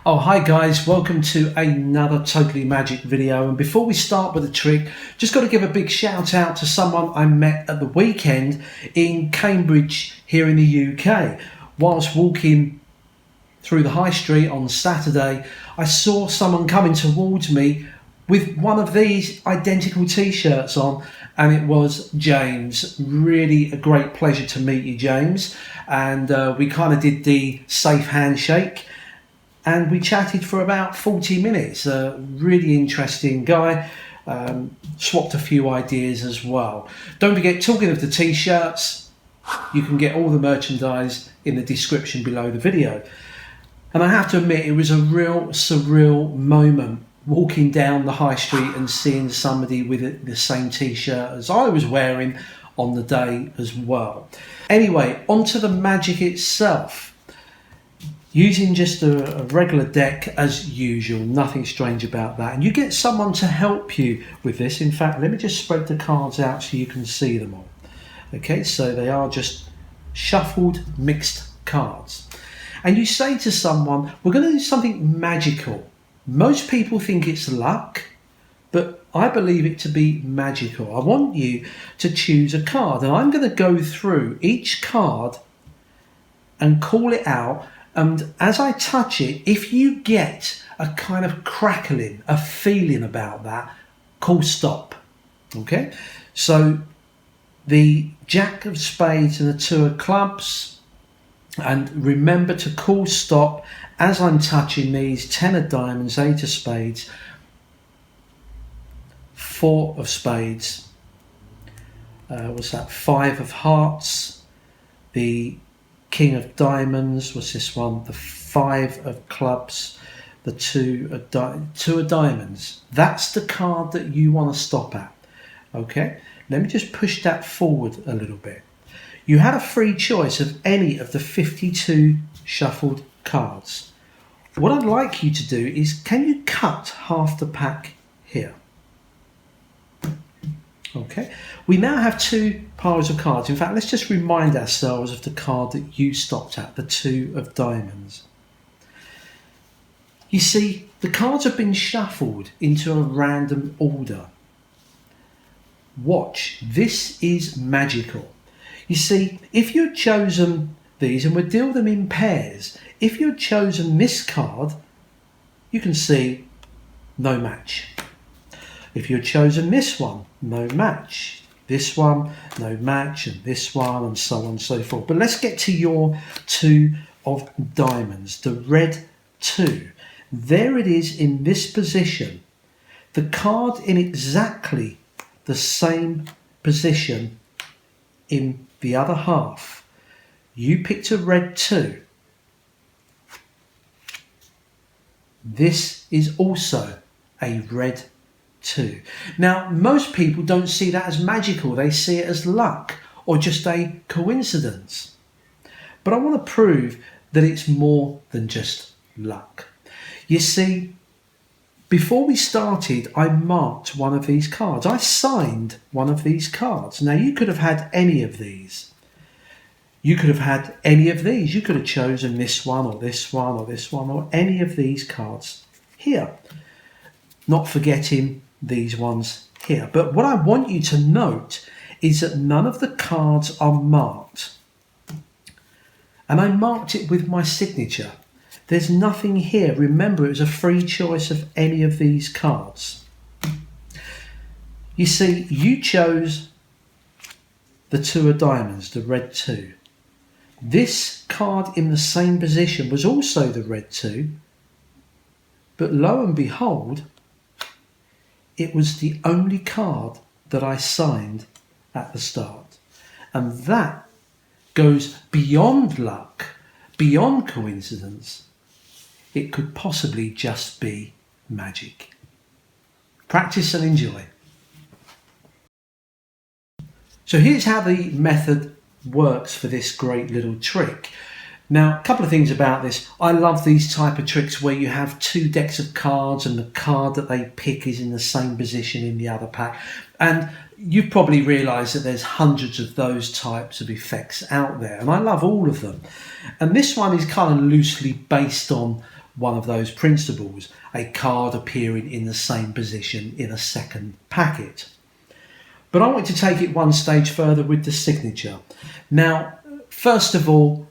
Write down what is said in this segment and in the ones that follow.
Oh, hi guys, welcome to another Totally Magic video. And before we start with the trick, just got to give a big shout out to someone I met at the weekend in Cambridge here in the UK. Whilst walking through the high street on Saturday, I saw someone coming towards me with one of these identical t-shirts on, and it was James. Really a great pleasure to meet you, James. And we kind of did the safe handshake. And we chatted for about 40 minutes. A really interesting guy. Swapped a few ideas as well. Don't forget, talking of the t-shirts, you can get all the merchandise in the description below the video. And I have to admit, it was a real surreal moment walking down the high street and seeing somebody with the same t-shirt as I was wearing on the day as well. Anyway, onto the magic itself. Using just a regular deck as usual, nothing strange about that. And you get someone to help you with this. In fact, let me just spread the cards out so you can see them all. Okay, so they are just shuffled mixed cards. And you say to someone, we're going to do something magical. Most people think it's luck, but I believe it to be magical. I want you to choose a card, and I'm going to go through each card and call it out. And as I touch it, if you get a kind of crackling, a feeling about that, call stop. Okay? So the Jack of Spades and the Two of Clubs. And remember to call stop as I'm touching these. 10 of Diamonds, 8 of Spades, 4 of Spades. What's that? 5 of Hearts. The King of Diamonds was this one, the 5 of Clubs, the 2 of Diamonds. That's the card that you want to stop at. Okay, let me just push that forward a little bit. You had a free choice of any of the 52 shuffled cards. What I'd like you to do is, can you cut half the pack here? Okay, we now have 2 piles of cards. In fact, let's just remind ourselves of the card that you stopped at, the 2 of Diamonds. You see, the cards have been shuffled into a random order. Watch, this is magical. You see, if you'd chosen these, and we'll deal them in pairs, if you'd chosen this card, you can see no match. If you'd chosen this one, no match. This one, no match, and this one, and so on and so forth. But let's get to your 2 of Diamonds, the red 2. There it is in this position. The card in exactly the same position in the other half. You picked a red 2. This is also a red 2. Now, most people don't see that as magical. They see it as luck or just a coincidence. But I want to prove that it's more than just luck. You see, before we started, I marked one of these cards. I signed one of these cards. Now, you could have had any of these. You could have had any of these. You could have chosen this one or this one or this one or any of these cards here. Not forgetting these ones here. But what I want you to note is that none of the cards are marked. And I marked it with my signature. There's nothing here. Remember, it was a free choice of any of these cards. You see, you chose the 2 of Diamonds, the red 2. This card in the same position was also the red 2. But lo and behold, it was the only card that I signed at the start. And that goes beyond luck, beyond coincidence. It could possibly just be magic. Practice and enjoy. So here's how the method works for this great little trick. Now, a couple of things about this. I love these type of tricks where you have 2 decks of cards and the card that they pick is in the same position in the other pack. And you've probably realised that there's hundreds of those types of effects out there, and I love all of them. And this one is kind of loosely based on one of those principles, a card appearing in the same position in a second packet. But I want to take it one stage further with the signature. Now, first of all,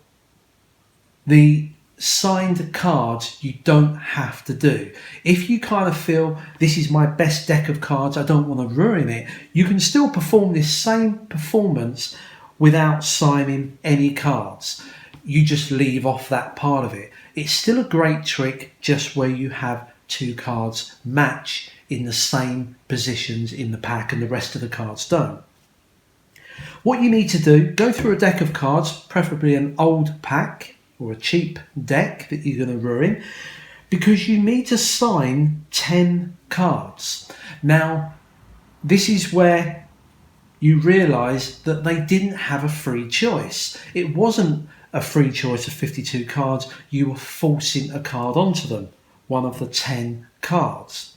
the signed cards you don't have to do. If you kind of feel this is my best deck of cards, I don't want to ruin it, you can still perform this same performance without signing any cards. You just leave off that part of it. It's still a great trick, just where you have two cards match in the same positions in the pack and the rest of the cards don't. What you need to do, go through a deck of cards, preferably an old pack or a cheap deck that you're going to ruin, because you need to sign 10 cards. Now, this is where you realise that they didn't have a free choice. It wasn't a free choice of 52 cards, you were forcing a card onto them, one of the 10 cards.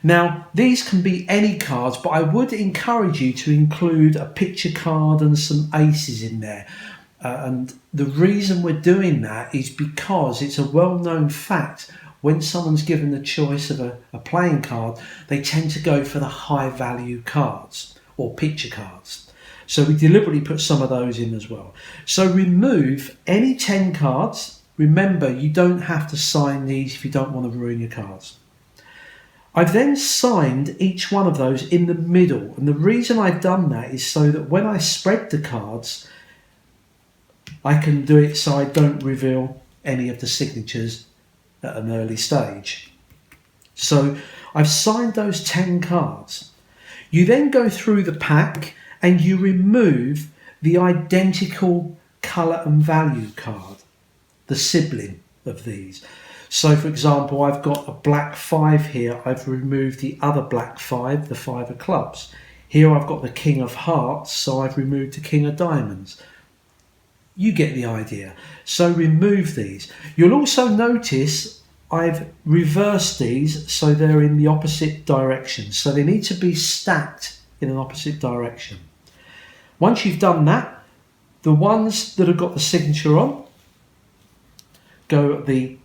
Now, these can be any cards, but I would encourage you to include a picture card and some aces in there. And the reason we're doing that is because it's a well-known fact, when someone's given the choice of a playing card, they tend to go for the high-value cards or picture cards. So we deliberately put some of those in as well. So remove any 10 cards. Remember, you don't have to sign these if you don't want to ruin your cards. I've then signed each one of those in the middle, and the reason I've done that is so that when I spread the cards, I can do it so I don't reveal any of the signatures at an early stage. So I've signed those 10 cards. You then go through the pack and you remove the identical colour and value card, the sibling of these. So for example, I've got a black 5 here, I've removed the other black 5, the 5 of clubs. Here I've got the king of hearts, so I've removed the king of diamonds. You get the idea. So remove these. You'll also notice I've reversed these so they're in the opposite direction. So they need to be stacked in an opposite direction. Once you've done that, the ones that have got the signature on go at the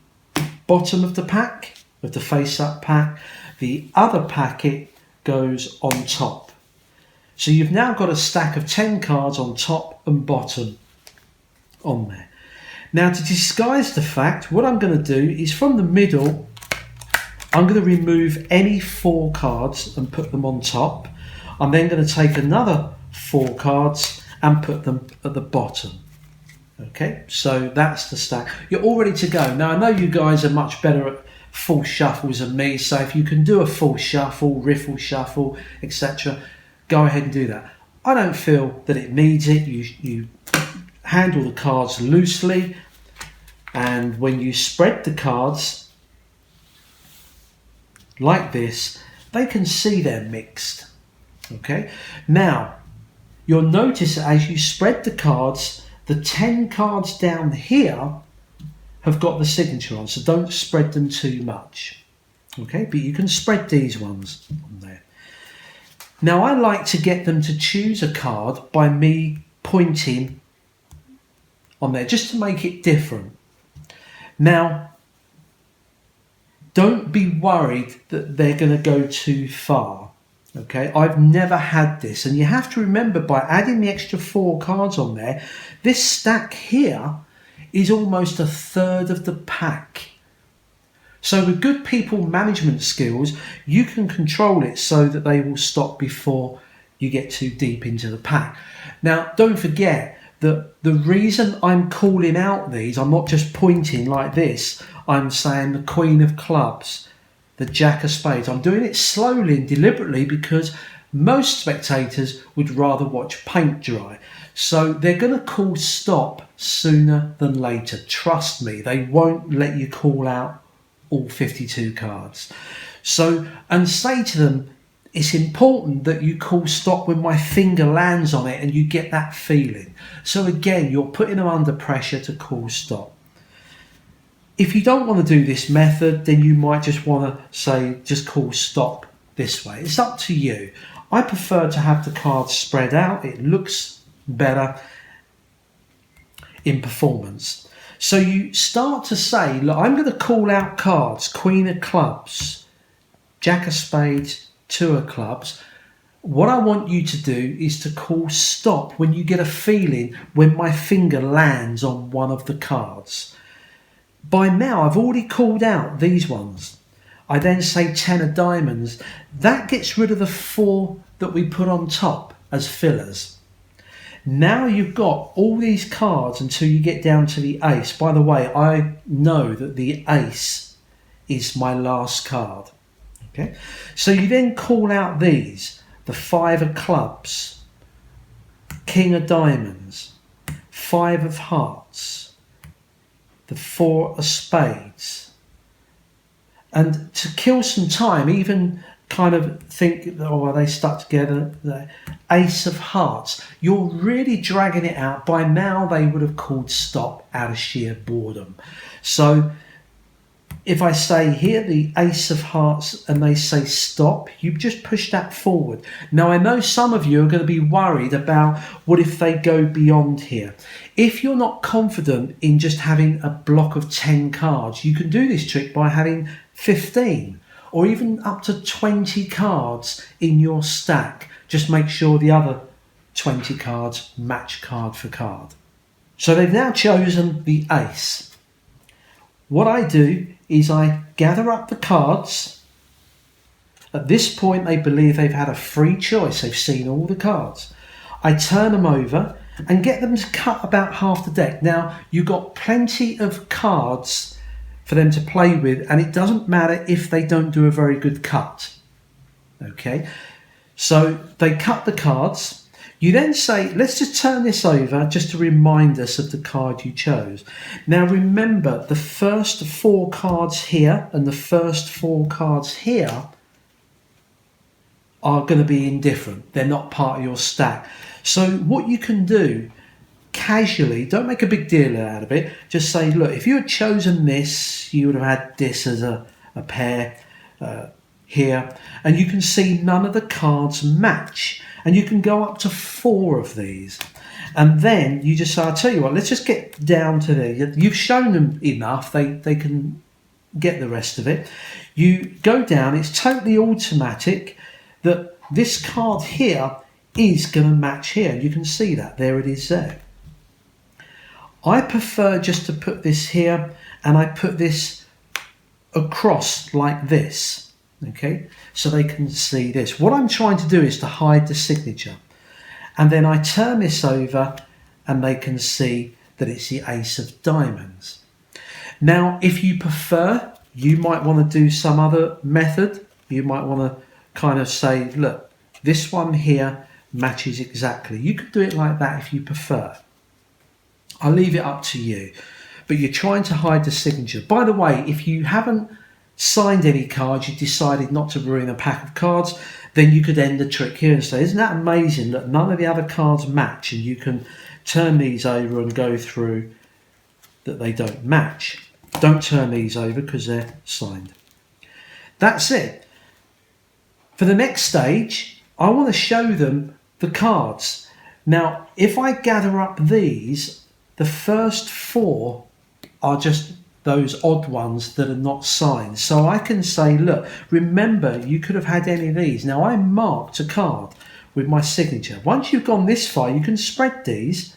bottom of the pack, of the face-up pack. The other packet goes on top. So you've now got a stack of 10 cards on top and bottom on there. Now, to disguise the fact, what I'm going to do is from the middle, I'm going to remove any 4 cards and put them on top. I'm then going to take another 4 cards and put them at the bottom. Okay, so that's the stack. You're all ready to go. Now, I know you guys are much better at full shuffles than me, so if you can do a full shuffle, riffle shuffle, etc., go ahead and do that. I don't feel that it needs it. You handle the cards loosely, and when you spread the cards like this, they can see they're mixed. Okay, now you'll notice that as you spread the cards, the 10 cards down here have got the signature on, so don't spread them too much. Okay, but you can spread these ones on there. Now, I like to get them to choose a card by me pointing on there, just to make it different. Now, don't be worried that they're going to go too far. Okay, I've never had this, and you have to remember, by adding the extra 4 cards on there, this stack here is almost a third of the pack. So with good people management skills, you can control it so that they will stop before you get too deep into the pack. Now, don't forget that the reason I'm calling out these, I'm not just pointing like this, I'm saying the Queen of Clubs, the Jack of Spades. I'm doing it slowly and deliberately because most spectators would rather watch paint dry. So they're going to call stop sooner than later. Trust me, they won't let you call out all 52 cards. So, and say to them, it's important that you call stop when my finger lands on it and you get that feeling. So again, you're putting them under pressure to call stop. If you don't want to do this method, then you might just want to say, just call stop this way. It's up to you. I prefer to have the cards spread out. It looks better in performance. So you start to say, look, I'm going to call out cards, Queen of Clubs, Jack of Spades, Two of Clubs. What I want you to do is to call stop when you get a feeling when my finger lands on one of the cards. By now, I've already called out these ones. I then say 10 of diamonds. That gets rid of the 4 that we put on top as fillers. Now you've got all these cards until you get down to the ace. By the way, I know that the ace is my last card. Okay, so you then call out these, the 5 of clubs, King of diamonds, 5 of hearts, the 4 of spades. And to kill some time, even kind of think, oh, are they stuck together? The ace of hearts. You're really dragging it out. By now they would have called stop out of sheer boredom. So if I say here the ace of hearts and they say stop, you just push that forward. Now I know some of you are going to be worried about what if they go beyond here. If you're not confident in just having a block of 10 cards, you can do this trick by having 15 or even up to 20 cards in your stack. Just make sure the other 20 cards match card for card. So they've now chosen the ace. What I do is I gather up the cards. At this point they believe they've had a free choice, they've seen all the cards. I turn them over and get them to cut about half the deck. Now you've got plenty of cards for them to play with, and it doesn't matter if they don't do a very good cut. Okay, so they cut the cards. You then say, let's just turn this over just to remind us of the card you chose. Now remember, the first 4 cards here and the first 4 cards here are going to be indifferent. They're not part of your stack. So what you can do casually, don't make a big deal out of it, just say, look, if you had chosen this, you would have had this as a pair here, and you can see none of the cards match, and you can go up to 4 of these, and then you just say, I'll tell you what, let's just get down to there. You've shown them enough, they can get the rest of it. You go down, it's totally automatic that this card here is going to match here. You can see that, there it is there. I prefer just to put this here, and I put this across like this, okay, so they can see this. What I'm trying to do is to hide the signature, and then I turn this over and they can see that it's the ace of diamonds. Now if you prefer, you might want to do some other method. You might want to kind of say, look, this one here matches exactly. You could do it like that if you prefer. I'll leave it up to you, but you're trying to hide the signature. By the way, if you haven't signed any cards, you decided not to ruin a pack of cards, then you could end the trick here and say, isn't that amazing that none of the other cards match, and you can turn these over and go through that they don't match. Don't turn these over because they're signed. That's it. For the next stage, I want to show them the cards. Now, if I gather up these, the first 4 are just those odd ones that are not signed. So I can say, look, remember, you could have had any of these. Now I marked a card with my signature. Once you've gone this far, you can spread these,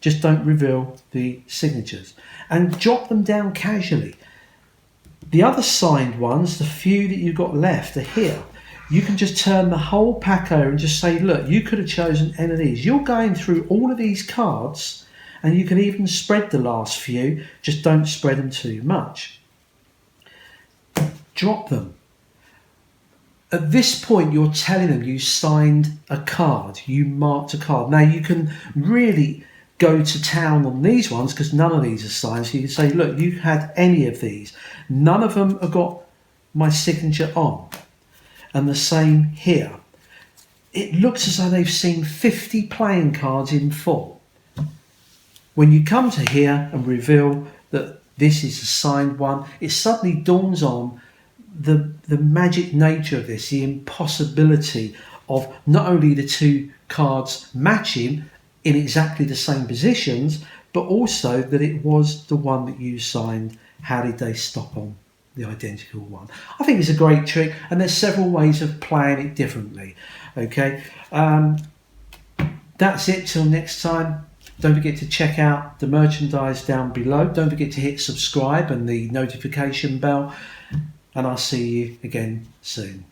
just don't reveal the signatures, and drop them down casually. The other signed ones, the few that you've got left, are here. You can just turn the whole pack over and just say, look, you could have chosen any of these. You're going through all of these cards, and you can even spread the last few, just don't spread them too much. Drop them. At this point, you're telling them you signed a card, you marked a card. Now you can really go to town on these ones because none of these are signed. So you can say, look, you had any of these. None of them have got my signature on. And the same here. It looks as though they've seen 50 playing cards in full. When you come to here and reveal that this is a signed one, it suddenly dawns on the magic nature of this, the impossibility of not only the 2 cards matching in exactly the same positions, but also that it was the one that you signed. How did they stop on the identical one? I think it's a great trick, and there's several ways of playing it differently. Okay, that's it till next time. Don't forget to check out the merchandise down below. Don't forget to hit subscribe and the notification bell, and I'll see you again soon.